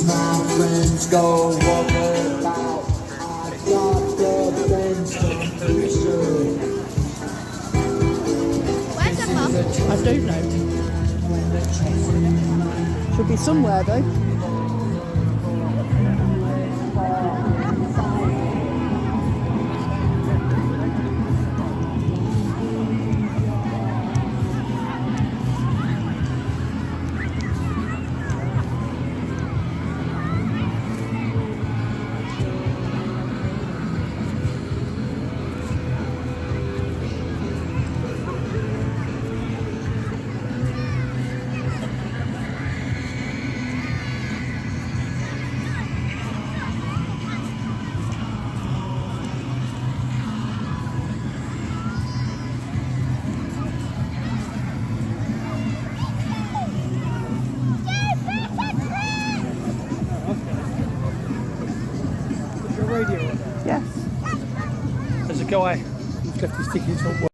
my friends go walking about. I got the friends from Houston. Where's the mum? I don't know. Should be somewhere though. Radio. Yes. There's a guy who's left his tickets on.